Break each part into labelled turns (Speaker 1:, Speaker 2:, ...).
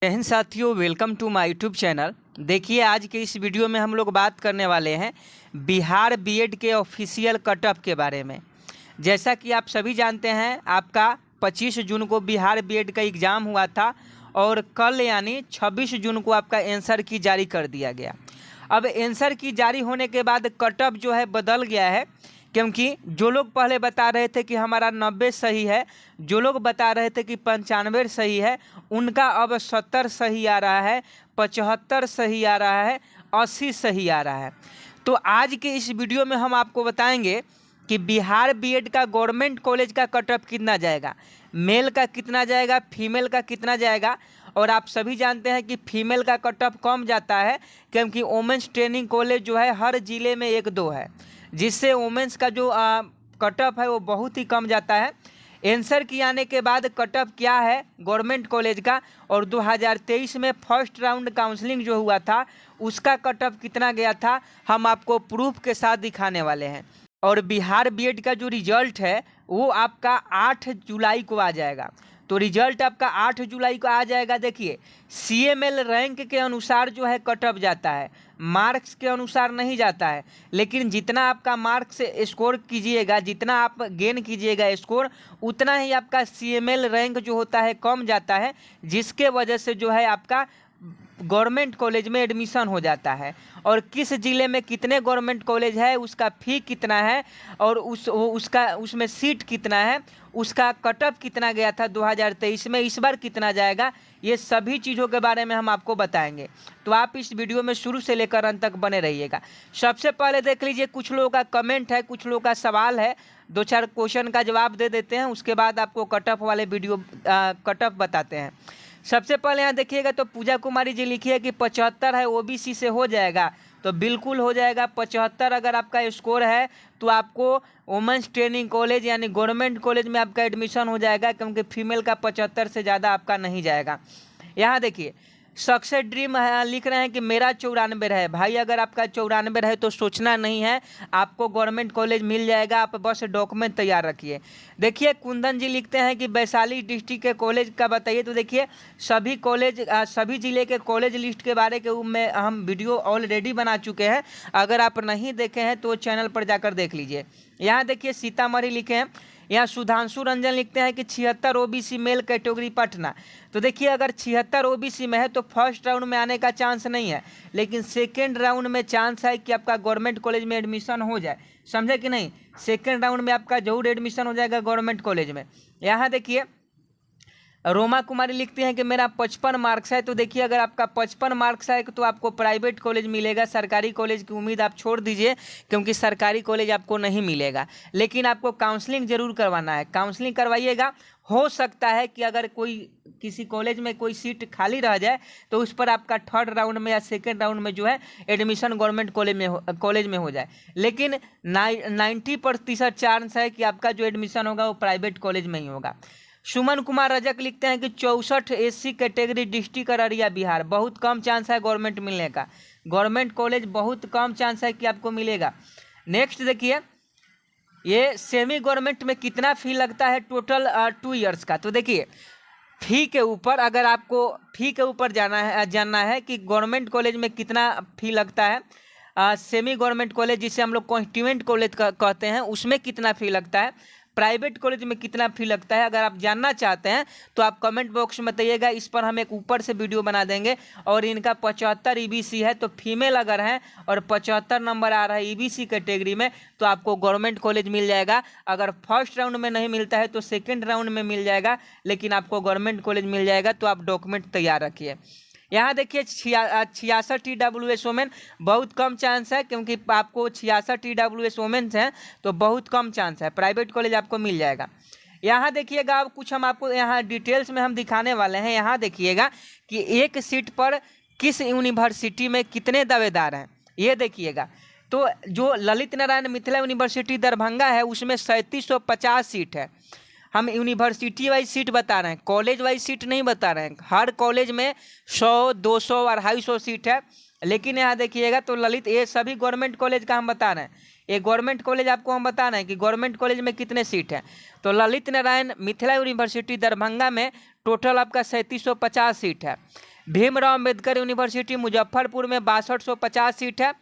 Speaker 1: जय हिंद साथियों, welcome to my YouTube channel. देखिए, आज के इस वीडियो में हम लोग बात करने वाले हैं बिहार बीएड के ऑफिशियल कट ऑफ के बारे में। जैसा कि आप सभी जानते हैं, आपका 25 जून को बिहार बीएड का एग्ज़ाम हुआ था और कल यानी 26 जून को आपका आंसर की जारी कर दिया गया। अब आंसर की जारी होने के बाद कट ऑफ जो है बदल गया है, क्योंकि जो लोग पहले बता रहे थे कि हमारा 90 सही है, जो लोग बता रहे थे कि 95 सही है, उनका अब 70 सही आ रहा है, 75 सही आ रहा है, 80 सही आ रहा है। तो आज के इस वीडियो में हम आपको बताएंगे कि बिहार बीएड का गवर्नमेंट कॉलेज का कट ऑफ कितना जाएगा, मेल का कितना जाएगा, फीमेल का कितना जाएगा। और आप सभी जानते हैं कि फीमेल का कट ऑफ कम जाता है, क्योंकि वोमेंस ट्रेनिंग कॉलेज जो है हर ज़िले में 1-2 है, जिससे वोमेंस का जो कट ऑफ है वो बहुत ही कम जाता है। आंसर की आने के बाद कट ऑफ क्या है गवर्नमेंट कॉलेज का, और 2023 में फर्स्ट राउंड काउंसलिंग जो हुआ था उसका कट ऑफ कितना गया था, हम आपको प्रूफ के साथ दिखाने वाले हैं। और बिहार बीएड का जो रिजल्ट है वो आपका 8 जुलाई को आ जाएगा। तो रिजल्ट आपका 8 जुलाई को आ जाएगा। देखिए, सीएमएल रैंक के अनुसार जो है कट ऑफ जाता है, मार्क्स के अनुसार नहीं जाता है। लेकिन जितना आपका मार्क्स स्कोर कीजिएगा, जितना आप गेन कीजिएगा स्कोर, उतना ही आपका सीएमएल रैंक जो होता है कम जाता है, जिसके वजह से जो है आपका गवर्नमेंट कॉलेज में एडमिशन हो जाता है। और किस ज़िले में कितने गवर्नमेंट कॉलेज है, उसका फ़ी कितना है, और उसमें सीट कितना है, उसका कट ऑफ कितना गया था 2023 में, इस बार कितना जाएगा, ये सभी चीज़ों के बारे में हम आपको बताएंगे। तो आप इस वीडियो में शुरू से लेकर अंत तक बने रहिएगा। सबसे पहले देख लीजिए, कुछ लोगों का कमेंट है, कुछ लोगों का सवाल है, 2-4 क्वेश्चन का जवाब दे देते हैं, उसके बाद आपको कट ऑफ वाले वीडियो कट ऑफ बताते हैं। सबसे पहले यहाँ देखिएगा तो पूजा कुमारी जी लिखी है कि 75 है, ओबीसी से हो जाएगा। तो बिल्कुल हो जाएगा। 75 अगर आपका स्कोर है तो आपको वुमेंस ट्रेनिंग कॉलेज यानी गवर्नमेंट कॉलेज में आपका एडमिशन हो जाएगा, क्योंकि फीमेल का 75 से ज़्यादा आपका नहीं जाएगा। यहाँ देखिए, सक्सेस ड्रीम लिख रहे हैं कि मेरा 94 है। भाई, अगर आपका 94 है तो सोचना नहीं है, आपको गवर्नमेंट कॉलेज मिल जाएगा, आप बस डॉक्यूमेंट तैयार रखिए। देखिए, कुंदन जी लिखते हैं कि वैशाली डिस्ट्रिक्ट के कॉलेज का बताइए। तो देखिए, सभी कॉलेज सभी ज़िले के कॉलेज लिस्ट के बारे में हम वीडियो ऑलरेडी बना चुके हैं। अगर आप नहीं देखे हैं तो चैनल पर जाकर देख लीजिए। यहाँ देखिए, सीतामढ़ी लिखे हैं। यहाँ सुधांशु रंजन लिखते हैं कि 76 ओबीसी मेल कैटेगरी पटना। तो देखिए, अगर 76 ओबीसी में है तो फर्स्ट राउंड में आने का चांस नहीं है, लेकिन सेकेंड राउंड में चांस है कि आपका गवर्नमेंट कॉलेज में एडमिशन हो जाए। समझे कि नहीं? सेकेंड राउंड में आपका जरूर एडमिशन हो जाएगा गवर्नमेंट कॉलेज में। यहाँ देखिए, रोमा कुमारी लिखती हैं कि मेरा 55 मार्क्स है। तो देखिए, अगर आपका 55 मार्क्स है तो आपको प्राइवेट कॉलेज मिलेगा। सरकारी कॉलेज की उम्मीद आप छोड़ दीजिए, क्योंकि सरकारी कॉलेज आपको नहीं मिलेगा। लेकिन आपको काउंसलिंग जरूर करवाना है, काउंसलिंग करवाइएगा। हो सकता है कि अगर किसी कॉलेज में कोई सीट खाली रह जाए तो उस पर आपका थर्ड राउंड में या सेकेंड राउंड में जो है एडमिशन गवर्नमेंट कॉलेज में हो जाए। लेकिन 90% चांस है कि आपका जो एडमिशन होगा वो प्राइवेट कॉलेज में ही होगा। सुमन कुमार रजक लिखते हैं कि 64 SC category district Araria Bihar, बहुत कम चांस है गवर्नमेंट मिलने का। गवर्नमेंट कॉलेज बहुत कम चांस है कि आपको मिलेगा। नेक्स्ट देखिए, ये सेमी गवर्नमेंट में कितना फ़ी लगता है टोटल 2 ईयर्स का। तो देखिए, फ़ी के ऊपर अगर आपको फ़ी के ऊपर जानना है कि गवर्नमेंट कॉलेज में कितना फ़ी लगता है, सेमी गवर्नमेंट कॉलेज जिसे हम लोग कॉन्स्टिट्यूएंट कॉलेज कहते हैं, उसमें कितना फ़ी लगता है, प्राइवेट कॉलेज में कितना फ़ी लगता है, अगर आप जानना चाहते हैं तो आप कमेंट बॉक्स में बताइएगा। इस पर हम एक ऊपर से वीडियो बना देंगे। और इनका 75 ईबीसी है, तो फीमेल अगर हैं और 75 नंबर आ रहा है ईबीसी कैटेगरी में, तो आपको गवर्नमेंट कॉलेज मिल जाएगा। अगर फर्स्ट राउंड में नहीं मिलता है तो सेकेंड राउंड में मिल जाएगा, लेकिन आपको गवर्नमेंट कॉलेज मिल जाएगा। तो आप डॉक्यूमेंट तैयार रखिए। यहाँ देखिए, 66 TWS वोमेन, बहुत कम चांस है, क्योंकि आपको 66 TWS वोमेन्स हैं तो बहुत कम चांस है, प्राइवेट कॉलेज आपको मिल जाएगा। यहाँ देखिएगा, अब कुछ हम आपको यहाँ डिटेल्स में हम दिखाने वाले हैं। यहाँ देखिएगा कि एक सीट पर किस यूनिवर्सिटी में कितने दावेदार हैं, ये देखिएगा। तो जो ललित नारायण मिथिला यूनिवर्सिटी दरभंगा है, उसमें 3750 सीट है। हम यूनिवर्सिटी वाइज सीट बता रहे हैं, कॉलेज वाइज सीट नहीं बता रहे हैं। हर कॉलेज में 100, 200, 250 सीट है। लेकिन यहाँ देखिएगा तो ललित, ये सभी गवर्नमेंट कॉलेज का हम बता रहे हैं। ये गवर्नमेंट कॉलेज आपको हम बता रहे हैं कि गवर्नमेंट कॉलेज में कितने सीट हैं। तो ललित नारायण मिथिला यूनिवर्सिटी दरभंगा में टोटल आपका 3750 सीट है। भीमराव अम्बेडकर यूनिवर्सिटी मुजफ्फरपुर में 6250 सीट है।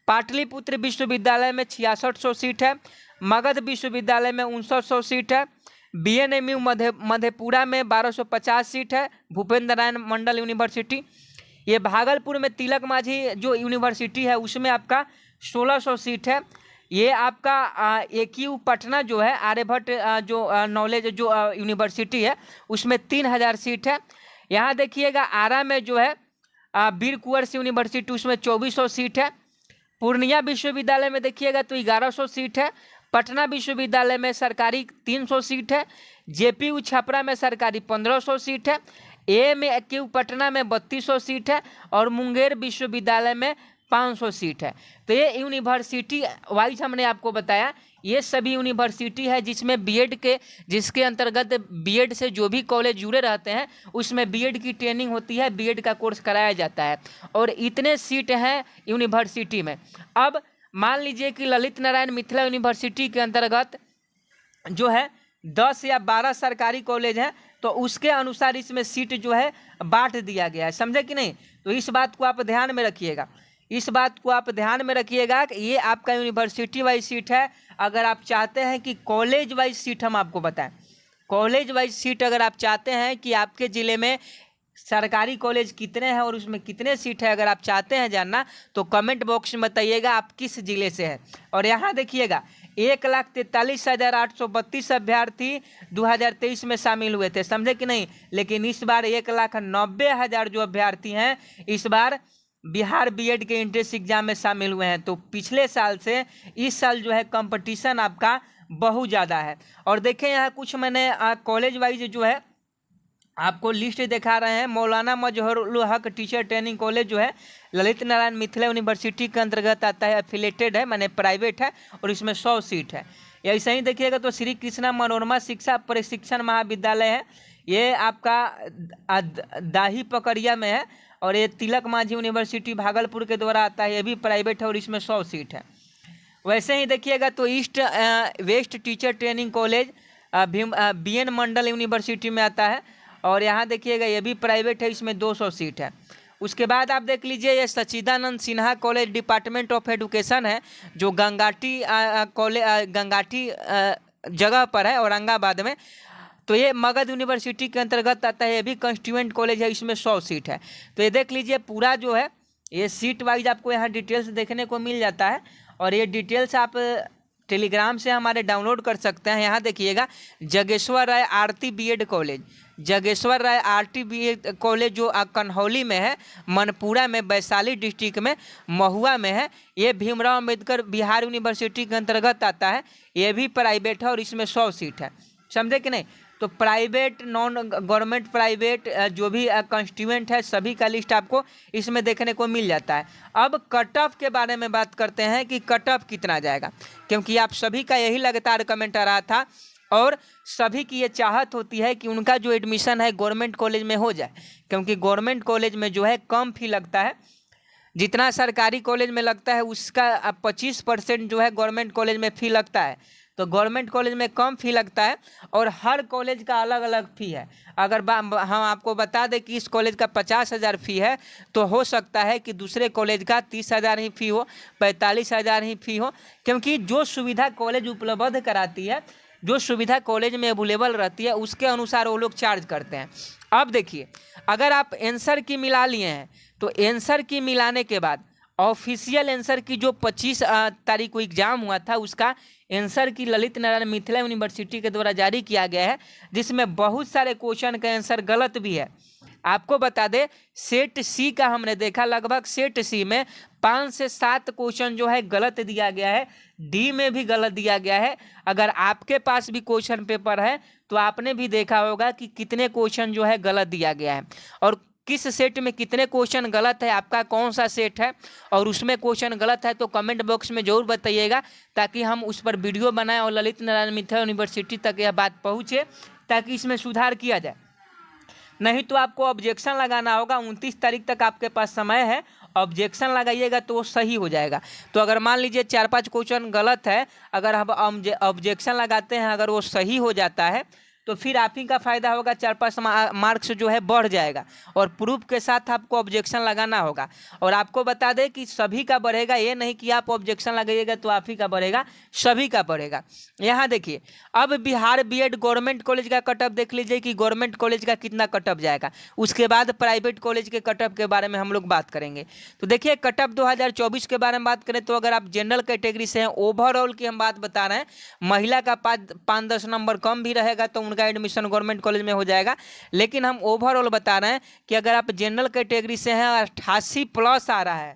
Speaker 1: पाटलिपुत्र विश्वविद्यालय में 6600 सीट है। मगध विश्वविद्यालय में 5900 सीट है। BNMU मधेपुरा में 1250 सीट है। भूपेंद्र नारायण मंडल यूनिवर्सिटी, ये भागलपुर में तिलक मांझी जो यूनिवर्सिटी है उसमें आपका 1600 सीट है। ये आपका AQ पटना जो है आर्यभट्ट जो नॉलेज जो यूनिवर्सिटी है उसमें 3000 सीट है। यहाँ देखिएगा आरा में जो है वीर कुंवर सिंह यूनिवर्सिटी उसमें 2400 सीट है। पूर्णिया विश्वविद्यालय में देखिएगा तो 1100 सीट है। पटना विश्वविद्यालय में सरकारी 300 सीट है। JPU छपरा में सरकारी 1500 सीट है। AMQ पटना में 3200 सीट है और मुंगेर विश्वविद्यालय में 500 सीट है। तो ये यूनिवर्सिटी वाइज हमने आपको बताया, ये सभी यूनिवर्सिटी है जिसमें बीएड के जिसके अंतर्गत बीएड से जो भी कॉलेज जुड़े रहते हैं उसमें बीएड की ट्रेनिंग होती है, बीएड का कोर्स कराया जाता है और इतने सीट हैं यूनिवर्सिटी में। अब मान लीजिए कि ललित नारायण मिथिला यूनिवर्सिटी के अंतर्गत जो है 10 या 12 सरकारी कॉलेज हैं तो उसके अनुसार इसमें सीट जो है बांट दिया गया है, समझे कि नहीं। तो इस बात को आप ध्यान में रखिएगा, इस बात को आप ध्यान में रखिएगा कि ये आपका यूनिवर्सिटी वाइज सीट है। अगर आप चाहते हैं कि कॉलेज वाइज सीट हम आपको बताएं, कॉलेज वाइज सीट अगर आप चाहते हैं कि आपके ज़िले में सरकारी कॉलेज कितने हैं और उसमें कितने सीट है, अगर आप चाहते हैं जानना तो कमेंट बॉक्स में बताइएगा आप किस ज़िले से हैं। और यहाँ देखिएगा 1,43,832 अभ्यर्थी 2023 में शामिल हुए थे, समझे कि नहीं। लेकिन इस बार 1,90,000 जो अभ्यर्थी हैं इस बार बिहार बीएड के एंट्रेंस एग्जाम में शामिल हुए हैं। तो पिछले साल से इस साल जो है कंपटीशन आपका बहुत ज़्यादा है। और देखें यहाँ कुछ मैंने कॉलेज वाइज जो है आपको लिस्ट दिखा रहे हैं। मौलाना मजहरुल हक टीचर ट्रेनिंग कॉलेज जो है ललित नारायण मिथिला यूनिवर्सिटी के अंतर्गत आता है, एफिलेटेड है माने प्राइवेट है और इसमें 100 सीट है। ऐसे ही देखिएगा तो श्री कृष्णा मनोरमा शिक्षा प्रशिक्षण महाविद्यालय है, ये आपका दाही पकड़िया में है और ये तिलक मांझी यूनिवर्सिटी भागलपुर के द्वारा आता है, ये भी प्राइवेट है और इसमें 100 सीट है। वैसे ही देखिएगा तो east west teacher training college BN मंडल यूनिवर्सिटी में आता है और यहाँ देखिएगा ये भी प्राइवेट है, इसमें 200 सीट है। उसके बाद आप देख लीजिए ये Sachchidanand Sinha college department of education है जो गंगाटी जगह पर है औरंगाबाद में। तो ये मगध यूनिवर्सिटी के अंतर्गत आता है, ये भी कंस्टिट्यूएंट कॉलेज है, इसमें 100 सीट है। तो ये देख लीजिए पूरा जो है ये सीट वाइज आपको यहाँ डिटेल्स देखने को मिल जाता है और ये डिटेल्स आप टेलीग्राम से हमारे डाउनलोड कर सकते हैं। यहाँ देखिएगा जगेश्वर राय आरती बीएड कॉलेज, जगेश्वर राय आरती बीएड कॉलेज जो कन्हौली में है, मनपुरा में, वैशाली डिस्ट्रिक्ट में, महुआ में है। ये भीमराव अम्बेडकर बिहार यूनिवर्सिटी के अंतर्गत आता है, ये भी प्राइवेट है और इसमें 100 सीट है, समझे कि नहीं। तो प्राइवेट नॉन गवर्नमेंट प्राइवेट जो भी कंस्टिट्यूएंट है सभी का लिस्ट आपको इसमें देखने को मिल जाता है। अब कट ऑफ के बारे में बात करते हैं कि कट ऑफ कितना जाएगा, क्योंकि आप सभी का यही लगातार कमेंट आ रहा था और सभी की ये चाहत होती है कि उनका जो एडमिशन है गवर्नमेंट कॉलेज में हो जाए, क्योंकि गवर्नमेंट कॉलेज में जो है कम फी लगता है, जितना सरकारी कॉलेज में लगता है उसका 25% जो है गवर्नमेंट कॉलेज में फ़ी लगता है। तो गवर्नमेंट कॉलेज में कम फ़ी लगता है और हर कॉलेज का अलग अलग फ़ी है। अगर हम आपको बता दें कि इस कॉलेज का 50,000 फ़ी है तो हो सकता है कि दूसरे कॉलेज का 30,000 ही फ़ी हो, 45,000 ही फ़ी हो, क्योंकि जो सुविधा कॉलेज उपलब्ध कराती है, जो सुविधा कॉलेज में अवेलेबल रहती है उसके अनुसार वो लोग चार्ज करते हैं। अब देखिए अगर आप आंसर की मिला लिए हैं तो आंसर की मिलाने के बाद ऑफिशियल आंसर की जो 25 तारीख को एग्जाम हुआ था उसका आंसर की ललित नारायण मिथिला यूनिवर्सिटी के द्वारा जारी किया गया है, जिसमें बहुत सारे क्वेश्चन का आंसर गलत भी है। आपको बता दें सेट सी का हमने देखा, लगभग सेट सी में 5 से 7 क्वेश्चन जो है गलत दिया गया है, डी में भी गलत दिया गया है। अगर आपके पास भी क्वेश्चन पेपर है तो आपने भी देखा होगा कि कितने क्वेश्चन जो है गलत दिया गया है और किस सेट में कितने क्वेश्चन गलत है, आपका कौन सा सेट है और उसमें क्वेश्चन गलत है तो कमेंट बॉक्स में ज़रूर बताइएगा, ताकि हम उस पर वीडियो बनाएं और ललित नारायण मिथिला यूनिवर्सिटी तक यह बात पहुँचे ताकि इसमें सुधार किया जाए। नहीं तो आपको ऑब्जेक्शन लगाना होगा, 29 तारीख तक आपके पास समय है, ऑब्जेक्शन लगाइएगा तो वो सही हो जाएगा। तो अगर मान लीजिए 4-5 क्वेश्चन गलत है, अगर हम ऑब्जेक्शन लगाते हैं अगर वो सही हो जाता है तो फिर आप ही का फायदा होगा, 4-5 मार्क्स जो है बढ़ जाएगा। और प्रूफ के साथ आपको ऑब्जेक्शन लगाना होगा। और आपको बता दें कि सभी का बढ़ेगा, ये नहीं कि आप ऑब्जेक्शन लगाइएगा तो आप ही का बढ़ेगा, सभी का बढ़ेगा। यहाँ देखिए, अब बिहार बीएड गवर्नमेंट कॉलेज का कटअप देख लीजिए कि गवर्नमेंट कॉलेज का कितना कटअप जाएगा। उसके बाद प्राइवेट कॉलेज के कटअप के बारे में हम लोग बात करेंगे। तो देखिए, कटअप 2024 के बारे में बात करें तो अगर आप जनरल कैटेगरी से हैं, ओवरऑल की हम बात बता रहे हैं, महिला का 5-10 नंबर कम भी रहेगा तो उनका एडमिशन गवर्नमेंट कॉलेज में हो जाएगा। लेकिन हम ओवरऑल बता रहे हैं कि अगर आप जनरल कैटेगरी से हैं 88+ आ रहा है,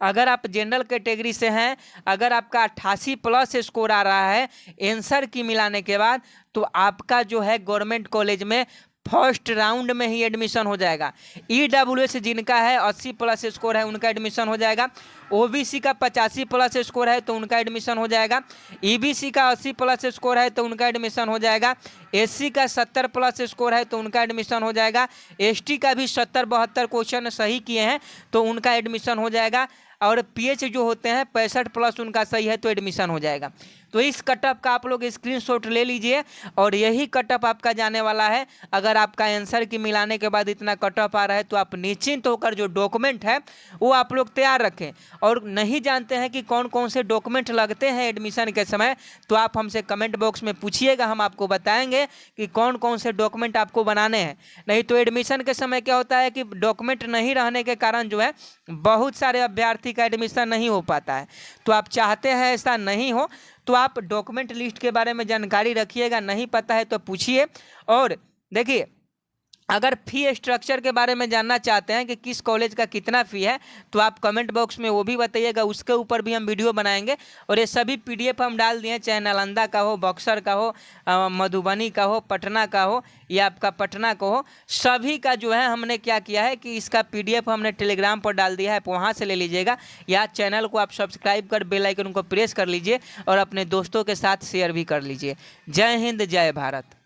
Speaker 1: अगर आप जनरल कैटेगरी से हैं, अगर आपका 88+ स्कोर आ रहा है आंसर की मिलाने के बाद, तो आपका जो है गवर्नमेंट कॉलेज में फर्स्ट राउंड में ही एडमिशन हो जाएगा। EWS जिनका है 80+ स्कोर है उनका एडमिशन हो जाएगा। OBC का 85+ स्कोर है तो उनका एडमिशन हो जाएगा। EBC का 80+ स्कोर है तो उनका एडमिशन हो जाएगा। SC का 70+ स्कोर है तो उनका एडमिशन हो जाएगा। ST का भी 70-72 क्वेश्चन सही किए हैं तो उनका एडमिशन हो जाएगा। और PH जो होते हैं 65+ उनका सही है तो एडमिशन हो जाएगा। तो इस कटअप का आप लोग स्क्रीनशॉट ले लीजिए और यही कटअप आपका जाने वाला है। अगर आपका आंसर की मिलाने के बाद इतना कटअप आ रहा है तो आप निश्चिंत होकर जो डॉक्यूमेंट है वो आप लोग तैयार रखें। और नहीं जानते हैं कि कौन कौन से डॉक्यूमेंट लगते हैं एडमिशन के समय, तो आप हमसे कमेंट बॉक्स में पूछिएगा, हम आपको बताएंगे कि कौन कौन से डॉक्यूमेंट आपको बनाने हैं। नहीं तो एडमिशन के समय क्या होता है कि डॉक्यूमेंट नहीं रहने के कारण जो है बहुत सारे अभ्यर्थी का एडमिशन नहीं हो पाता है। तो आप चाहते हैं ऐसा नहीं हो, तो आप डॉक्यूमेंट लिस्ट के बारे में जानकारी रखिएगा, नहीं पता है तो पूछिए। और देखिए, अगर फ़ी स्ट्रक्चर के बारे में जानना चाहते हैं कि किस कॉलेज का कितना फ़ी है तो आप कमेंट बॉक्स में वो भी बताइएगा, उसके ऊपर भी हम वीडियो बनाएंगे। और ये सभी PDF हम डाल दिए, चाहे नालंदा का हो, बक्सर का हो, मधुबनी का हो, पटना का हो या आपका पटना का हो, सभी का जो है हमने क्या किया है कि इसका PDF हमने टेलीग्राम पर डाल दिया है, आप वहाँ से ले लीजिएगा। या चैनल को आप सब्सक्राइब कर बेल आइकन को प्रेस कर लीजिए और अपने दोस्तों के साथ शेयर भी कर लीजिए। जय हिंद, जय भारत।